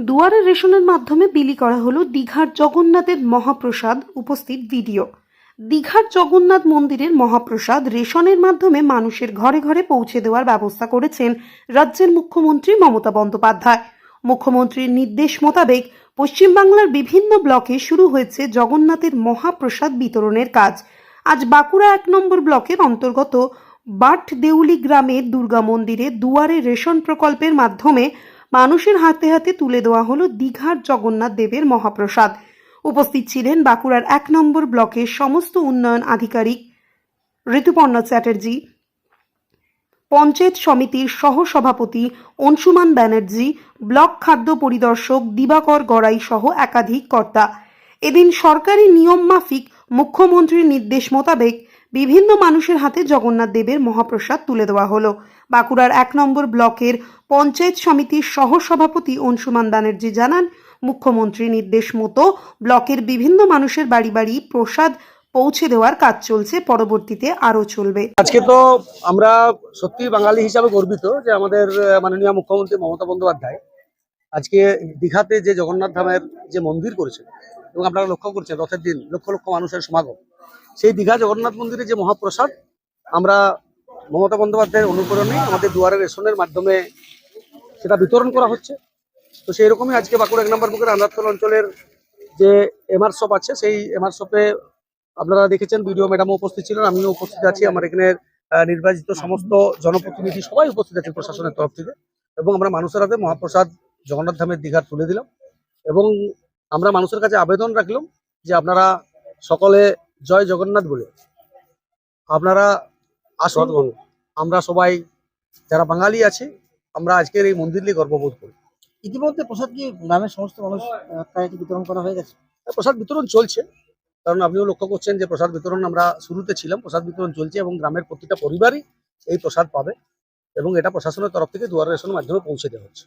দুয়ারে রেশনের মাধ্যমে বিলি করা হলো দীঘার জগন্নাথের মহাপ্রসাদ। উপস্থিত ভিডিও। দীঘার জগন্নাথ মন্দিরের মহাপ্রসাদ রেশনের মাধ্যমে মানুষের ঘরে ঘরে পৌঁছে দেওয়ার ব্যবস্থা করেছেন রাজ্যের মুখ্যমন্ত্রী মমতা বন্দ্যোপাধ্যায়। মুখ্যমন্ত্রীর নির্দেশ মোতাবেক পশ্চিমবাংলার বিভিন্ন ব্লকে শুরু হয়েছে জগন্নাথের মহাপ্রসাদ বিতরণের কাজ। আজ বাঁকুড়া 1 নম্বর ব্লকের অন্তর্গত বাটদেউলি গ্রামের দুর্গা মন্দিরে দুয়ারে রেশন প্রকল্পের মাধ্যমে মানুষের হাতে হাতে তুলে দেওয়া হলো দীঘার জগন্নাথ দেবের মহাপ্রসাদ। উপস্থিত ছিলেন বাঁকুড়ার 1 নম্বর ব্লকের সমস্ত উন্নয়ন আধিকারিক, ঋতুপর্ণা চ্যাটার্জি, পঞ্চায়েত সমিতির সহ-সভাপতি অংশুমান ব্যানার্জি, ব্লক খাদ্য পরিদর্শক দিবাকর গড়াই সহ একাধিক কর্তা। এদিন সরকারি নিয়ম মাফিক মুখ্যমন্ত্রীর নির্দেশ মোতাবেক বিভিন্ন মানুষের হাতে জগন্নাথ দেবের মহাপ্রসাদ তুলে দেওয়া হলো। বাঁকুড়ার 1 নম্বর ব্লকের পঞ্চায়েত সমিতির সহ-সভাপতি অংশুমান ব্যানার্জি জানান, মুখ্যমন্ত্রীর নির্দেশ মতো ব্লকের বিভিন্ন মানুষের বাড়ি বাড়ি প্রসাদ পৌঁছে দেওয়ার কাজ চলছে, পরবর্তীতে আরও চলবে। আজকে তো আমরা সত্যি বাঙালি হিসাবে গর্বিত যে আমাদের মাননীয় মুখ্যমন্ত্রী মমতা বন্দ্যোপাধ্যায় আজকে দীঘাতে যে জগন্নাথ ধামের যে মন্দির করেছেন এবং আপনারা লক্ষ্য করছেন রথের দিন লক্ষ লক্ষ মানুষের সমাগম, সেই দীঘা জগন্নাথ মন্দিরে যে মহাপ্রসাদ আমরা মমতা বন্দ্যোপাধ্যায়ের অনুকরণে আমাদের দুয়ারে রেশনের মাধ্যমে সেটা বিতরণ করা হচ্ছে। তো সেই রকমই আজকে বাঁকুড়া 1 নম্বর ব্লকের আন্দারতল অঞ্চলের যে এমআর শপ আছে, সেই এমআর শপে আপনারা দেখেছেন বিডিও ম্যাডামও উপস্থিত ছিলেন, আমিও উপস্থিত আছি, আমার এখানে নির্বাচিত সমস্ত জনপ্রতিনিধি সবাই উপস্থিত আছেন প্রশাসনের তরফ থেকে, এবং আমরা মানুষের হাতে মহাপ্রসাদ জগন্নাথ ধামের দীঘার তুলে দিলাম। এবং আমরা মানুষের কাছে আবেদন রাখলাম যে আপনারা সকলে জয় জগন্নাথ বলে আপনারা আসুন। আমরা সবাই যারা বাঙালি আছি আমরা আজকের এই মন্দির নিয়ে গর্ববোধ করি। ইতিমধ্যে প্রসাদ কি গ্রামের সমস্ত মানুষ বিতরণ করা হয়ে গেছে? প্রসাদ বিতরণ চলছে, কারণ আপনিও লক্ষ্য করছেন যে প্রসাদ বিতরণ আমরা শুরুতে ছিলাম, প্রসাদ বিতরণ চলছে এবং গ্রামের প্রতিটা পরিবারই এই প্রসাদ পাবে এবং এটা প্রশাসনের তরফ থেকে দুয়ারে রেশনের মাধ্যমে পৌঁছে দেওয়া হচ্ছে।